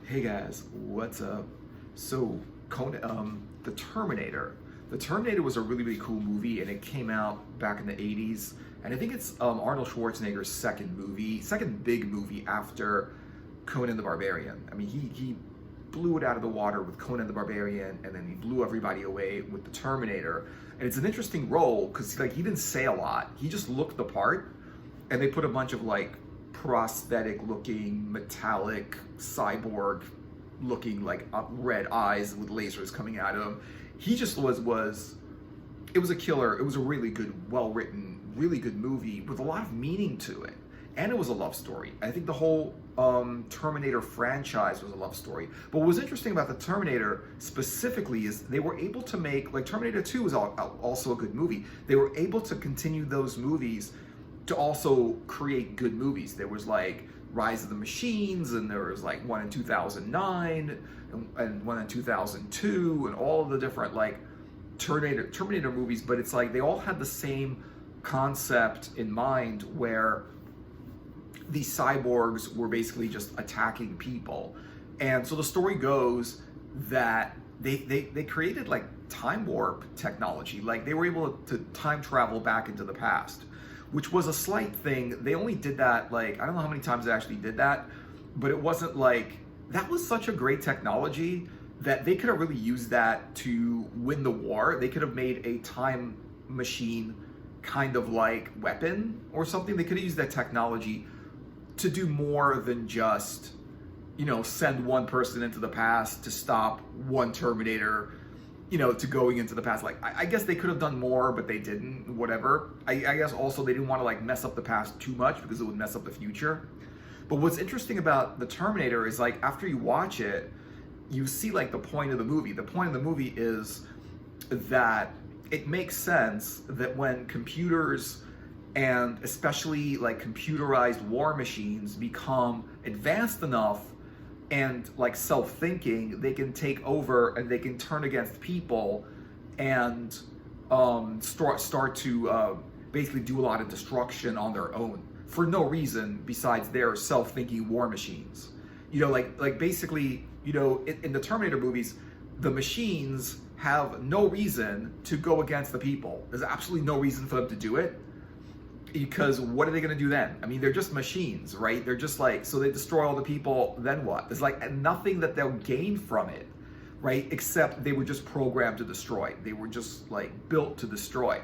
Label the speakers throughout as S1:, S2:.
S1: Hey guys, what's up? So, the Terminator. The Terminator was a really cool movie, and it came out back in the '80s. And I think it's Arnold Schwarzenegger's second big movie after Conan the Barbarian. I mean, he blew it out of the water with Conan the Barbarian, and then he blew everybody away with the Terminator. And it's an interesting role because he didn't say a lot. He just looked the part, and they put a bunch of prosthetic looking metallic cyborg looking red eyes with lasers coming out of him. He just was it was a killer. It was a really good, well written, really good movie with a lot of meaning to it, and it was a love story. I think the whole Terminator franchise was a love story. But what was interesting about the Terminator specifically is they were able to make, Terminator 2 was also a good movie. They were able to continue those movies to also create good movies. There was Rise of the Machines, and there was one in 2009 and one in 2002, and all of the different Terminator movies. But it's they all had the same concept in mind, where these cyborgs were basically just attacking people. And so the story goes that they created time warp technology. They were able to time travel back into the past, which was a slight thing. They only did that I don't know how many times they actually did that, but it wasn't that was such a great technology that they could have really used that to win the war. They could have made a time machine kind of weapon or something. They could have used that technology to do more than just, send one person into the past to stop one Terminator, to going into the past. I guess they could have done more, but they didn't, whatever. I guess also they didn't want to mess up the past too much because it would mess up the future. But what's interesting about the Terminator is after you watch it, you see the point of the movie. The point of the movie is that it makes sense that when computers, and especially computerized war machines, become advanced enough and self-thinking, they can take over and they can turn against people and start to basically do a lot of destruction on their own for no reason besides their self-thinking war machines. Basically, in the Terminator movies, the machines have no reason to go against the people. There's absolutely no reason for them to do it, because what are they going to do then? I mean, they're just machines, right? They're just so they destroy all the people, then what? There's nothing that they'll gain from it, right? Except they were just programmed to destroy. They were just built to destroy.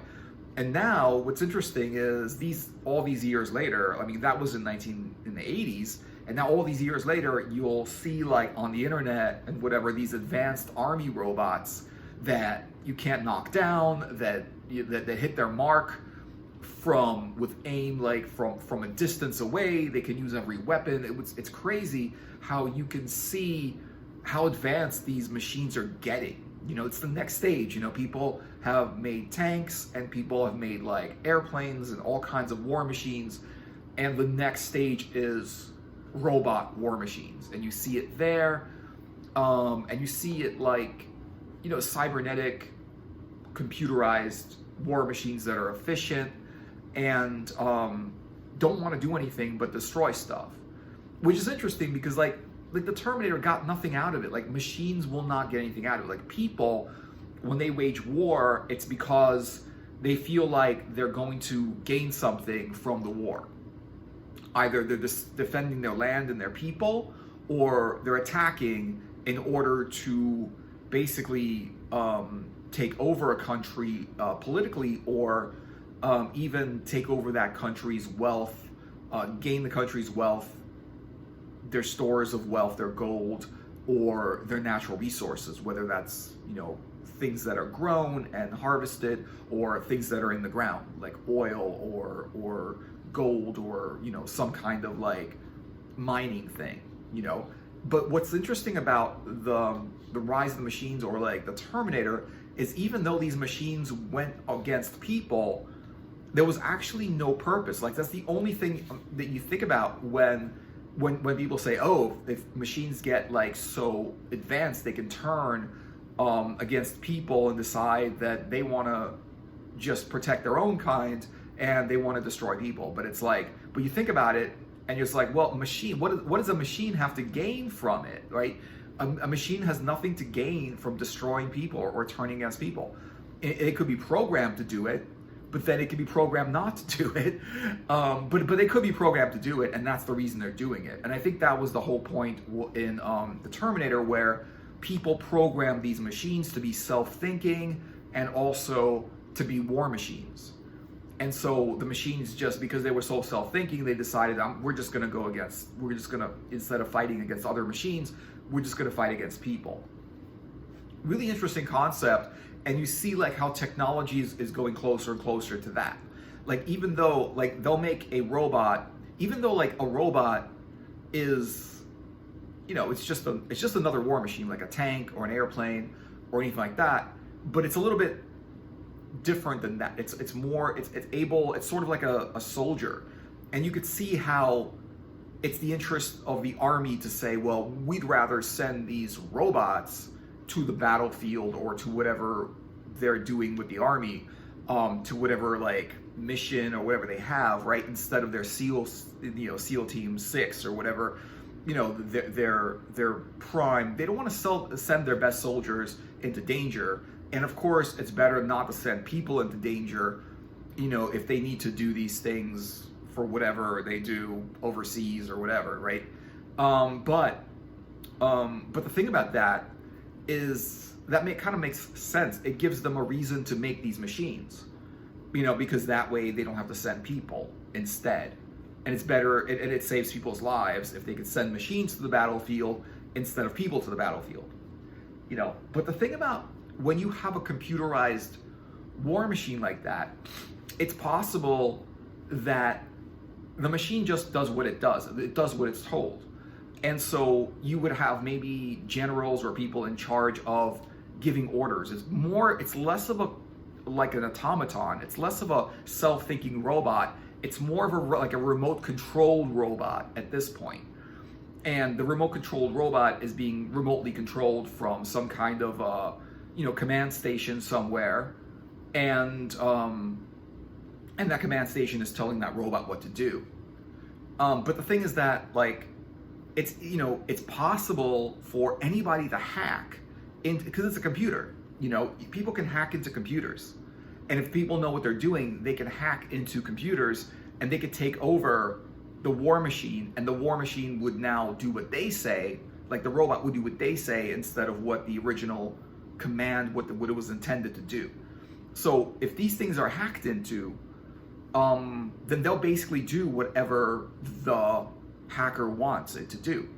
S1: And now what's interesting is all these years later, I mean, that was in the 80s, and now all these years later, you'll see on the internet and whatever, these advanced army robots that you can't knock down, that hit their mark with aim from a distance away. They can use every weapon. It's crazy how you can see how advanced these machines are getting. It's the next stage. People have made tanks, and people have made airplanes and all kinds of war machines, and the next stage is robot war machines. And you see it there, and you see it cybernetic, computerized war machines that are efficient and don't want to do anything but destroy stuff, which is interesting because the Terminator got nothing out of it. Machines will not get anything out of it. People, when they wage war, it's because they feel they're going to gain something from the war. Either they're just defending their land and their people, or they're attacking in order to basically take over a country politically, or even take over that country's wealth, gain the country's wealth, their stores of wealth, their gold, or their natural resources, whether that's, things that are grown and harvested, or things that are in the ground, like oil or gold, or, some kind of mining thing, But what's interesting about the Rise of the Machines, or the Terminator, is even though these machines went against people, there was actually no purpose. That's the only thing that you think about when people say, oh, if machines get so advanced, they can turn against people and decide that they want to just protect their own kind and they want to destroy people. But it's but you think about it, And you're just like, well, machine, what does a machine have to gain from it, right? A machine has nothing to gain from destroying people or turning against people. It could be programmed to do it, but then it could be programmed not to do it. But they could be programmed to do it, and that's the reason they're doing it. And I think that was the whole point in the Terminator, where people programmed these machines to be self-thinking and also to be war machines. And so the machines, just because they were so self-thinking, they decided we're just going to instead of fighting against other machines, we're just going to fight against people. Really interesting concept. And you see like how technology is going closer and closer to that. Like, even though like they'll make a robot, even though like a robot is, you know, it's just another war machine, like a tank or an airplane or anything like that, but it's a little bit different than that. It's sort of like a soldier. And you could see how it's the interest of the army to say, well, we'd rather send these robots to the battlefield or to whatever they're doing with the army, to whatever like mission or whatever they have, right? Instead of their SEAL Team 6 or whatever, you know, their prime. They don't want to send their best soldiers into danger. And of course, it's better not to send people into danger, you know, if they need to do these things for whatever they do overseas or whatever, right? But the thing about that is that kind of makes sense. It gives them a reason to make these machines, you know, because that way they don't have to send people instead. And it's better, and it saves people's lives if they could send machines to the battlefield instead of people to the battlefield, you know. But the thing about when you have a computerized war machine like that, it's possible that the machine just does what it does. It does what it's told. And so you would have maybe generals or people in charge of giving orders. It's less of like an automaton. It's less of a self-thinking robot. It's more of like a remote controlled robot at this point. And the remote controlled robot is being remotely controlled from some kind of command station somewhere, and that command station is telling that robot what to do. But the thing is that, like, it's possible for anybody to hack because it's a computer. You know, people can hack into computers, and if people know what they're doing, they can hack into computers, and they could take over the war machine, and the war machine would now do what they say. Like, the robot would do what they say instead of what the original command, what it was intended to do. So if these things are hacked into, then they'll basically do whatever the hacker wants it to do.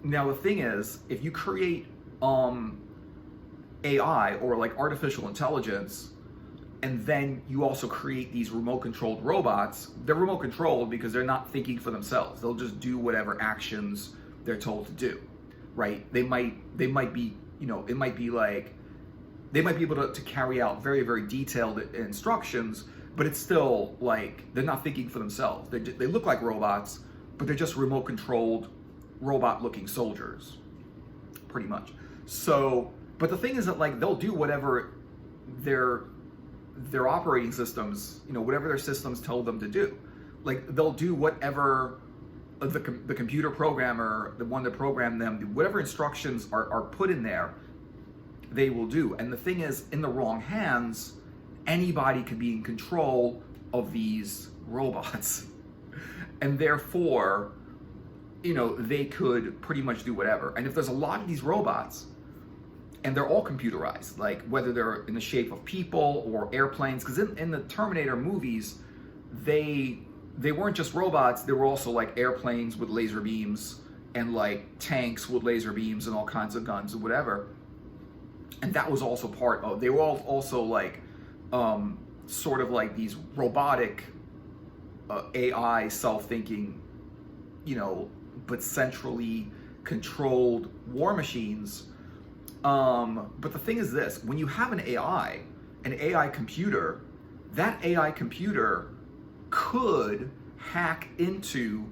S1: Now the thing is, if you create AI or like artificial intelligence, and then you also create these remote controlled robots, they're remote controlled because they're not thinking for themselves. They'll just do whatever actions they're told to do, right? They might be, it might be like, they might be able to carry out very, very detailed instructions, but it's still like, they're not thinking for themselves. They look like robots, but they're just remote controlled, robot looking soldiers, pretty much. So, but the thing is that, like, they'll do whatever their operating systems, whatever their systems tell them to do. Like, they'll do whatever the computer programmer, the one that programmed them, whatever instructions are put in there, they will do. And the thing is, in the wrong hands, anybody could be in control of these robots. And therefore, they could pretty much do whatever. And if there's a lot of these robots, and they're all computerized, like whether they're in the shape of people or airplanes, because in the Terminator movies, they weren't just robots, they were also like airplanes with laser beams and like tanks with laser beams and all kinds of guns and whatever. And that was also part of, they were all also like, sort of like these robotic AI self-thinking, but centrally controlled war machines. But the thing is this, when you have an AI computer, that AI computer could hack into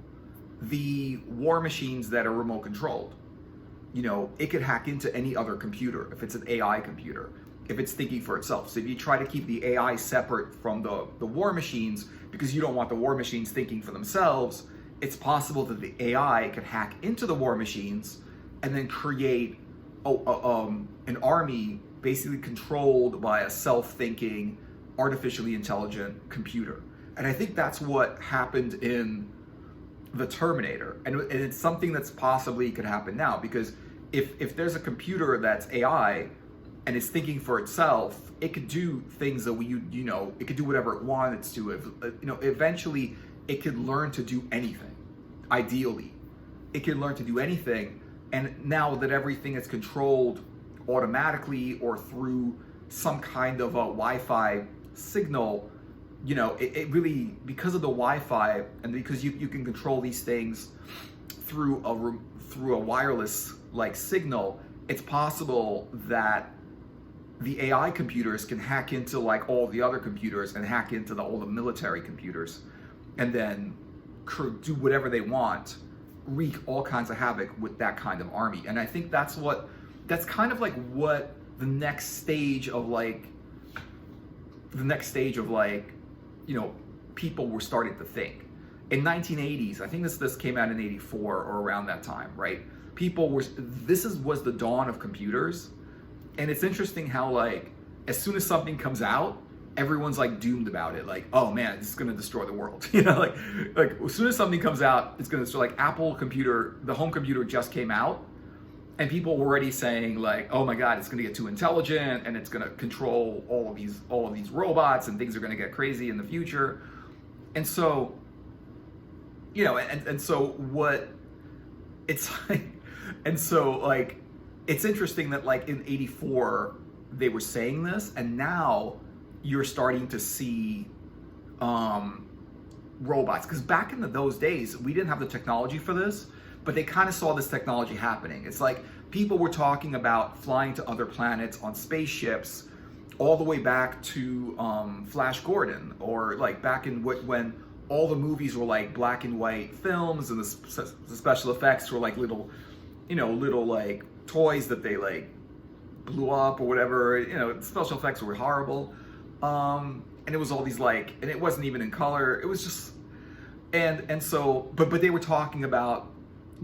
S1: the war machines that are remote controlled. It could hack into any other computer if it's an AI computer, if it's thinking for itself. So if you try to keep the AI separate from the war machines, because you don't want the war machines thinking for themselves, it's possible that the AI could hack into the war machines and then create an army basically controlled by a self-thinking, artificially intelligent computer. And I think that's what happened in the Terminator. And it's something that's possibly could happen now, because if there's a computer that's AI and it's thinking for itself, it could do things that it could do whatever it wanted to. Eventually it could learn to do anything. Ideally, it could learn to do anything. And now that everything is controlled automatically or through some kind of a Wi-Fi signal, it really, because of the Wi-Fi and because you can control these things through a wireless like signal, it's possible that the AI computers can hack into like all the other computers and hack into all the military computers, and then do whatever they want, wreak all kinds of havoc with that kind of army. And I think that's kind of like what the next stage of people were starting to think. In 1980s, I think this came out in 84 or around that time, right? Was the dawn of computers. And it's interesting how like, as soon as something comes out, everyone's like doomed about it. Like, oh man, this is gonna destroy the world. Like as soon as something comes out, it's gonna destroy. Like Apple computer, the home computer just came out, and people were already saying like, oh my God, it's gonna get too intelligent and it's gonna control all of these robots and things are gonna get crazy in the future. And so, and so what it's like, and so like, it's interesting that like in 84, they were saying this, and now you're starting to see robots. Because back in those days, we didn't have the technology for this, but they kind of saw this technology happening. It's like people were talking about flying to other planets on spaceships all the way back to Flash Gordon, or like back in when all the movies were like black and white films, and the special effects were like little like toys that they like blew up or whatever. The special effects were horrible. And it was all these like, and it wasn't even in color. It was just, and so, but they were talking about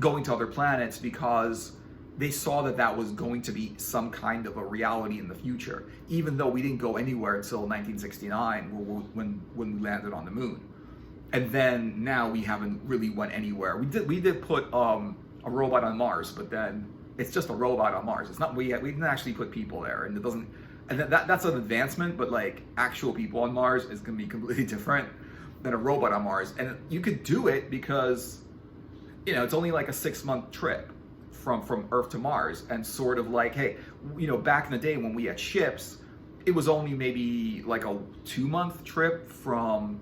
S1: going to other planets because they saw that was going to be some kind of a reality in the future, even though we didn't go anywhere until 1969 when we landed on the moon. And then now we haven't really went anywhere. We did put a robot on Mars, but then it's just a robot on Mars. It's not, we didn't actually put people there, and it doesn't, and that's an advancement, but like actual people on Mars is gonna be completely different than a robot on Mars. And you could do it because, it's only like a 6-month trip from Earth to Mars. And sort of like, hey, back in the day when we had ships, it was only maybe like a 2-month trip from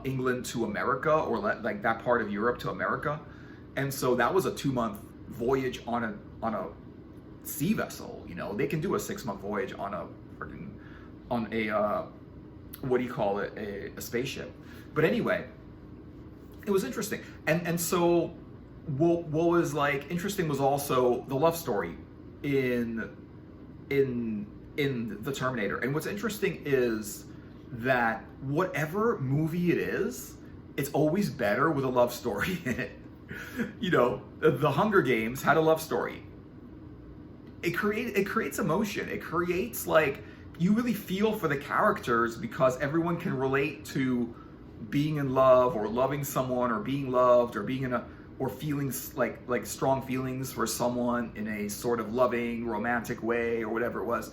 S1: England to America, or like that part of Europe to America. And so that was a 2-month voyage on a sea vessel. They can do a 6-month voyage on a what do you call it, a spaceship. But anyway, it was interesting. And so what was like interesting was also the love story in the Terminator. And what's interesting is that whatever movie it is, it's always better with a love story in it. The Hunger Games had a love story. It creates emotion. It creates like, you really feel for the characters because everyone can relate to being in love or loving someone or being loved or being or feelings like strong feelings for someone in a sort of loving, romantic way or whatever it was.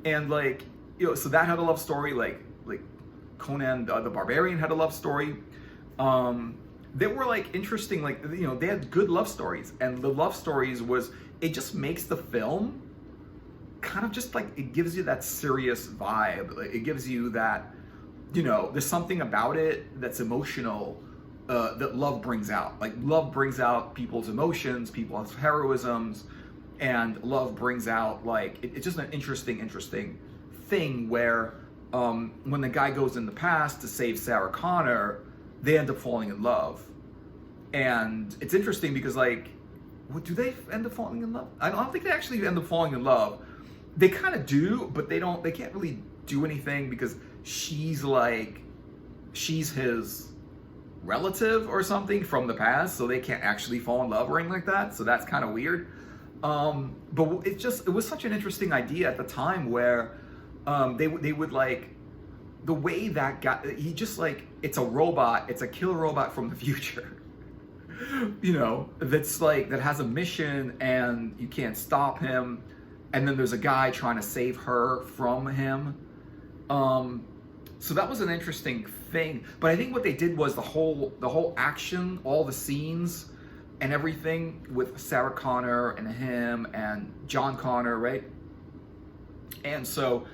S1: And like, so that had a love story. Like Conan the Barbarian had a love story. They were like interesting, like, they had good love stories, and the love stories it just makes the film kind of just like, it gives you that serious vibe. Like, it gives you that, there's something about it that's emotional, that love brings out. Like, love brings out people's emotions, people's heroisms, and love brings out like, it's just an interesting thing where when the guy goes in the past to save Sarah Connor, they end up falling in love. And it's interesting because like, do they end up falling in love? I don't think they actually end up falling in love. They kind of do, but they can't really do anything because she's his relative or something from the past, so they can't actually fall in love or anything like that. So that's kind of weird. But it was such an interesting idea at the time where they would like the way that guy, he just like, it's a robot, it's a killer robot from the future. You know, that's like, that has a mission and you can't stop him. And then there's a guy trying to save her from him. So that was an interesting thing. But I think what they did was the whole action, all the scenes and everything with Sarah Connor and him and John Connor, right? And so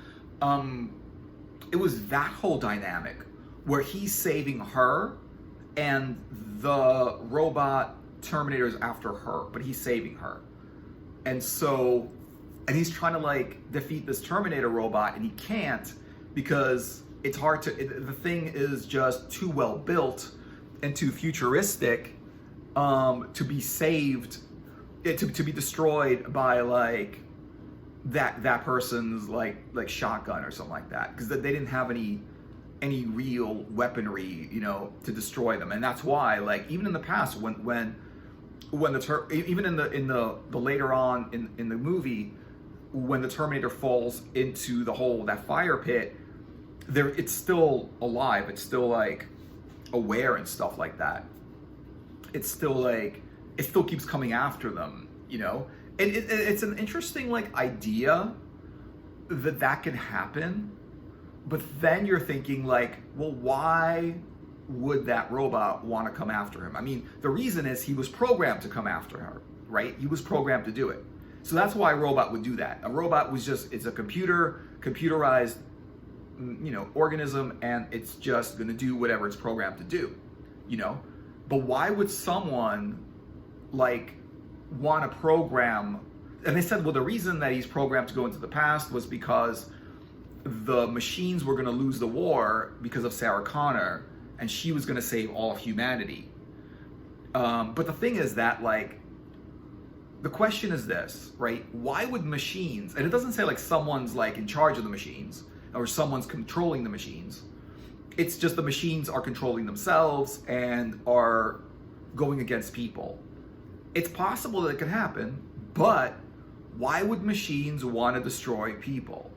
S1: it was that whole dynamic where he's saving her and the robot Terminator is after her, but he's saving her. And so, and he's trying to like defeat this Terminator robot and he can't because it's hard to, the thing is just too well built and too futuristic to be saved, to be destroyed by like that person's like shotgun or something like that, because they didn't have any real weaponry, you know, to destroy them. And that's why, like, even in the past, when even in the later on in the movie, when the Terminator falls into that fire pit, it's still alive, it's still like aware and stuff like that. It's still like, it still keeps coming after them, you know? And it's an interesting like idea that can happen. But then you're thinking like, well, why would that robot want to come after him? I mean, the reason is he was programmed to come after her, right? He was programmed to do it. So that's why a robot would do that. A robot it's a computerized, you know, organism, and it's just going to do whatever it's programmed to do, you know? But why would someone like want to program? And they said, well, the reason that he's programmed to go into the past was because the machines were going to lose the war because of Sarah Connor, and she was going to save all of humanity. But the thing is that, like, the question is this, right? Why would machines, and it doesn't say like someone's like in charge of the machines or someone's controlling the machines. It's just the machines are controlling themselves and are going against people. It's possible that it could happen, but why would machines want to destroy people?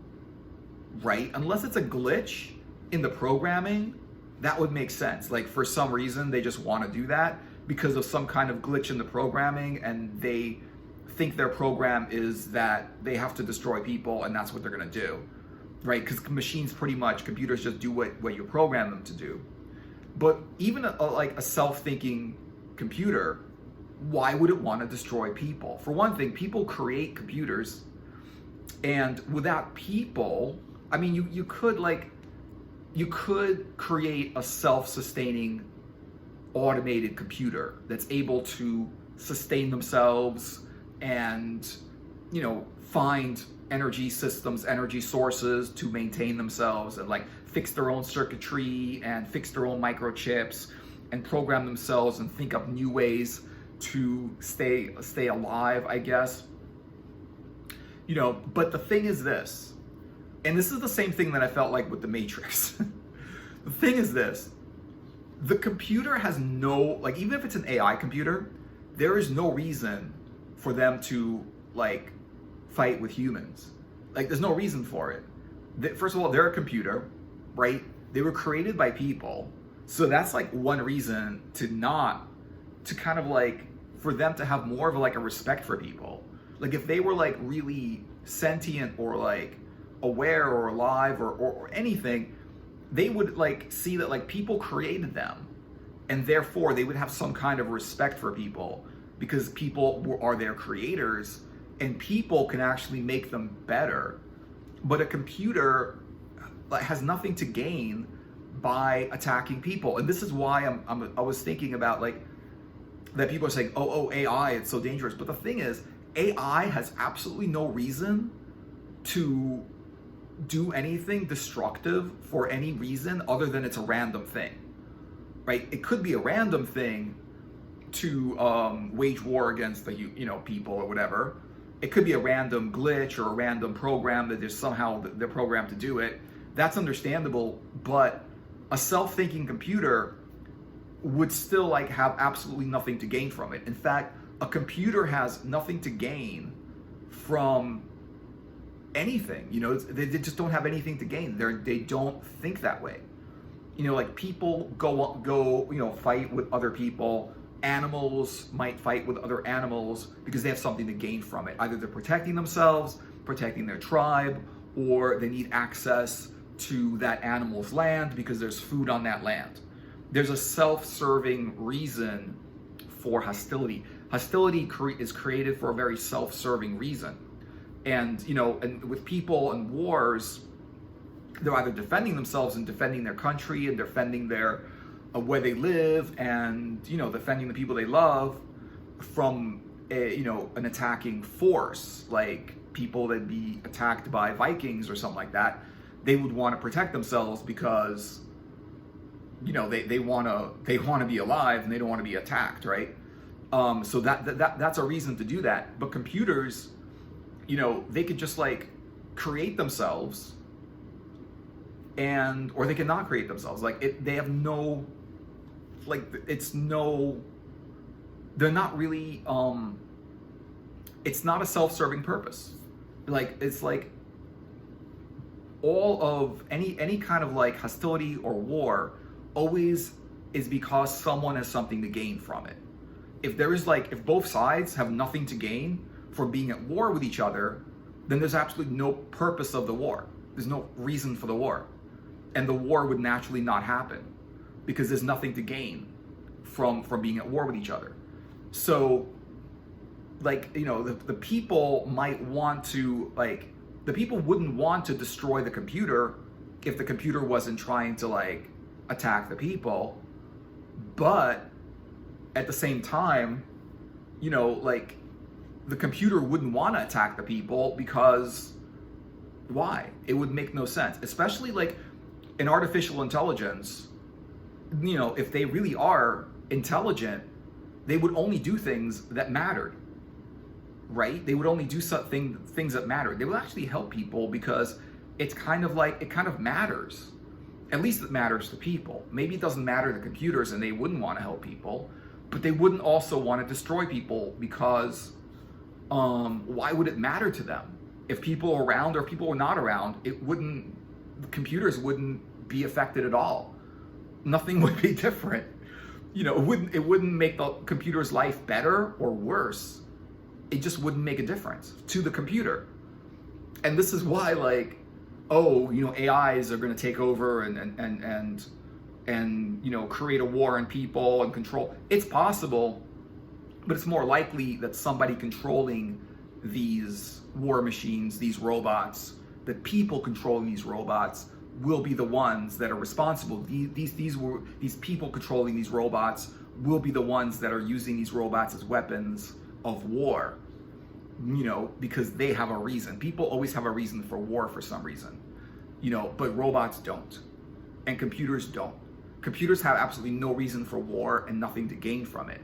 S1: Right? Unless it's a glitch in the programming, that would make sense. Like, for some reason, they just want to do that because of some kind of glitch in the programming, and they think their program is that they have to destroy people, and that's what they're going to do. Right? Because machines, pretty much, computers just do what you program them to do. But even like a self-thinking computer, why would it want to destroy people? For one thing, people create computers, and without people, I mean, you could create a self-sustaining automated computer that's able to sustain themselves and, you know, find energy systems, energy sources to maintain themselves, and like fix their own circuitry and fix their own microchips and program themselves and think up new ways to stay alive, I guess. You know, but the thing is this, and this is the same thing that I felt like with the Matrix. The thing is this, the computer has no, like, even if it's an AI computer, there is no reason for them to like fight with humans. Like, there's no reason for it. First of all, they're a computer, right? They were created by people. So that's like one reason to kind of like, for them to have more of like a respect for people. Like, if they were like really sentient or like aware or alive or anything, they would like see that like people created them, and therefore they would have some kind of respect for people because people are their creators, and people can actually make them better. But a computer has nothing to gain by attacking people. And this is why I was thinking about like that people are saying, oh, AI, it's so dangerous. But the thing is, AI has absolutely no reason to do anything destructive for any reason other than it's a random thing, right? It could be a random thing to wage war against the people or whatever. It could be a random glitch or a random program that they're programmed to do it. That's understandable, but a self-thinking computer would still like have absolutely nothing to gain from it. In fact, a computer has nothing to gain from anything. You know, they just don't have anything to gain. They don't think that way. You know, like people go you know, fight with other people. Animals might fight with other animals because they have something to gain from it. Either they're protecting themselves, protecting their tribe, or they need access to that animal's land because there's food on that land. There's a self-serving reason for hostility. Hostility is created for a very self-serving reason. And, you know, and with people and wars, they're either defending themselves and defending their country and defending their where they live, and, you know, defending the people they love from you know, an attacking force, like people that be attacked by Vikings or something like that. They would want to protect themselves because, you know, they want to be alive and they don't want to be attacked, right? So that's a reason to do that. But computers, you know, they could just like create themselves, or they can not create themselves. Like they have no, like they're not really. It's not a self-serving purpose. Like it's like all of any kind of like hostility or war always is because someone has something to gain from it. If both sides have nothing to gain from being at war with each other, then there's absolutely no purpose of the war. There's no reason for the war. And the war would naturally not happen because there's nothing to gain from being at war with each other. So, like, you know, the people might want to, like, the people wouldn't want to destroy the computer if the computer wasn't trying to, like, attack the people. But at the same time, you know, like, the computer wouldn't want to attack the people because why? It would make no sense. Especially, like, in artificial intelligence, you know, if they really are intelligent, they would only do things that mattered. Right? They would only do things that matter. They will actually help people because it's kind of like, it kind of matters. At least it matters to people. Maybe it doesn't matter to computers and they wouldn't want to help people, but they wouldn't also want to destroy people because why would it matter to them? If people are around or people are not around, computers wouldn't be affected at all. Nothing would be different. You know, it wouldn't make the computer's life better or worse. It just wouldn't make a difference to the computer. And this is why, like, oh, you know, AIs are going to take over and you know, create a war on people and control. It's possible, but it's more likely that somebody controlling these war machines, these robots, that people controlling these robots will be the ones that are responsible. These people controlling these robots will be the ones that are using these robots as weapons of war, you know, because they have a reason. People always have a reason for war for some reason, you know, but robots don't, and computers don't. Computers have absolutely no reason for war and nothing to gain from it.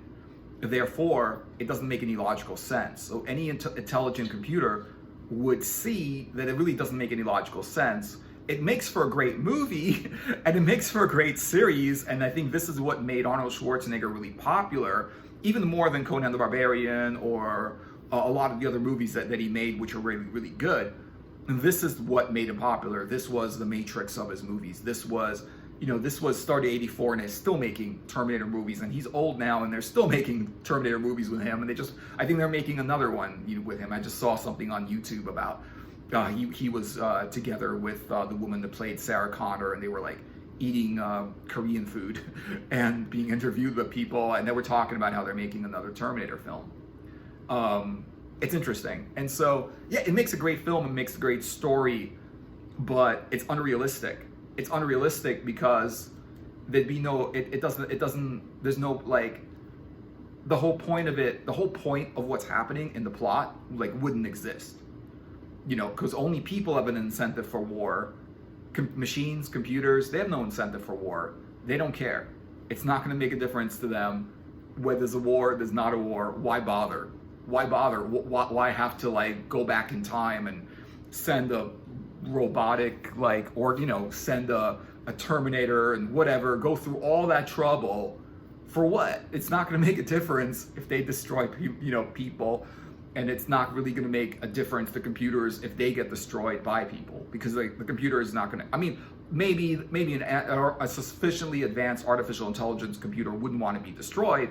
S1: Therefore, it doesn't make any logical sense. So any intelligent computer would see that it really doesn't make any logical sense. It makes for a great movie and it makes for a great series, and I think this is what made Arnold Schwarzenegger really popular, even more than Conan the Barbarian or a lot of the other movies that he made, which are really, really good. And this is what made him popular. This was the matrix of his movies. This was, you know, this was started 84 and they're still making Terminator movies, and he's old now and they're still making Terminator movies with him, and I think they're making another one, you know, with him. I just saw something on YouTube about he was together with the woman that played Sarah Connor, and they were like eating Korean food and being interviewed with people, and they were talking about how they're making another Terminator film. It's interesting. And so, yeah, it makes a great film, it makes a great story, but it's unrealistic. It's unrealistic because there'd be no, there's no, like, the whole point of what's happening in the plot, like, wouldn't exist. You know, because only people have an incentive for war. Machines, computers, they have no incentive for war. They don't care. It's not going to make a difference to them whether there's a war, there's not a war. Why bother? Why bother? Why have to, like, go back in time and send a robotic, like, or, you know, send a Terminator and whatever, go through all that trouble For what? It's not going to make a difference if they destroy, people, and it's not really going to make a difference to computers if they get destroyed by people, because like the computer is not going to. I mean, maybe a sufficiently advanced artificial intelligence computer wouldn't want to be destroyed,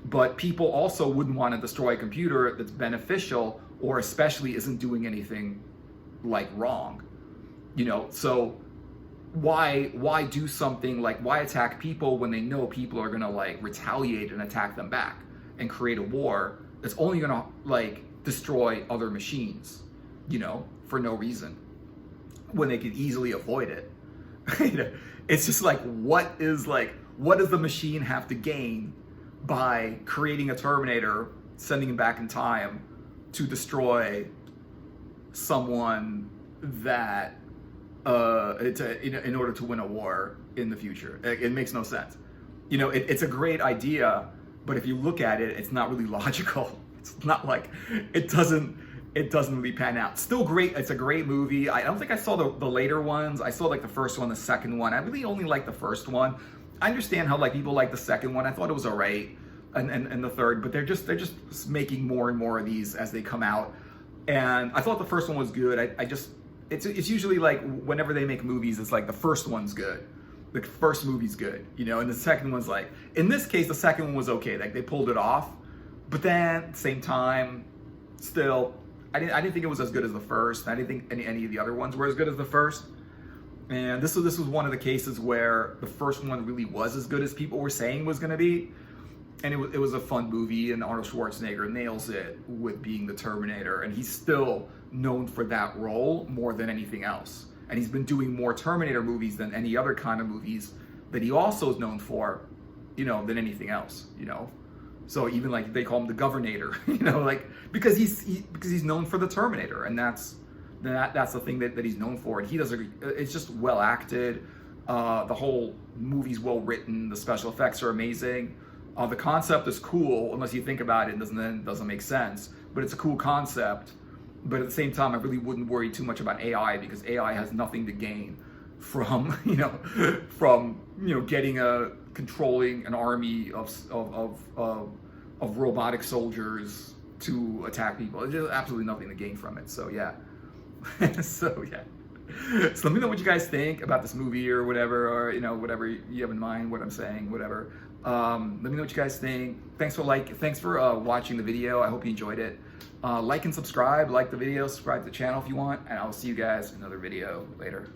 S1: but people also wouldn't want to destroy a computer that's beneficial or especially isn't doing anything like wrong, So why do something like, why attack people when they know people are gonna like retaliate and attack them back and create a war that's only gonna like destroy other machines, for no reason, when they could easily avoid it. It's just like, what does the machine have to gain by creating a Terminator, sending him back in time to destroy someone that in order to win a war in the future? It makes no sense. It's a great idea, but if you look at it, it's not really logical. It's not like, it doesn't really pan out. Still great. It's a great movie. I don't think I saw the later ones. I saw like the first one, the second one. I really only like the first one. I understand how like people like the second one. I thought it was alright, and the third, but they're just making more and more of these as they come out. And I thought the first one was good. It's usually like whenever they make movies, it's like the first one's good. The first movie's good, and the second one's like, in this case, the second one was okay. Like they pulled it off, but then at the same time, still, I didn't think it was as good as the first. I didn't think any of the other ones were as good as the first. And this was one of the cases where the first one really was as good as people were saying was going to be. And it was a fun movie, and Arnold Schwarzenegger nails it with being the Terminator, and he's still known for that role more than anything else. And he's been doing more Terminator movies than any other kind of movies that he also is known for, than anything else, So even like they call him the Governator, because he's known for the Terminator, and that's the thing that he's known for. And he does it's just well acted. The whole movie's well written. The special effects are amazing. The concept is cool, unless you think about it, it doesn't make sense. But it's a cool concept. But at the same time, I really wouldn't worry too much about AI, because AI has nothing to gain from controlling an army of robotic soldiers to attack people. There's absolutely nothing to gain from it. So yeah. So let me know what you guys think about this movie or whatever, or whatever you have in mind, what I'm saying, whatever. Let me know what you guys think. Thanks for watching the video. I hope you enjoyed it. Like and subscribe. Like the video, subscribe to the channel if you want, and I'll see you guys in another video later.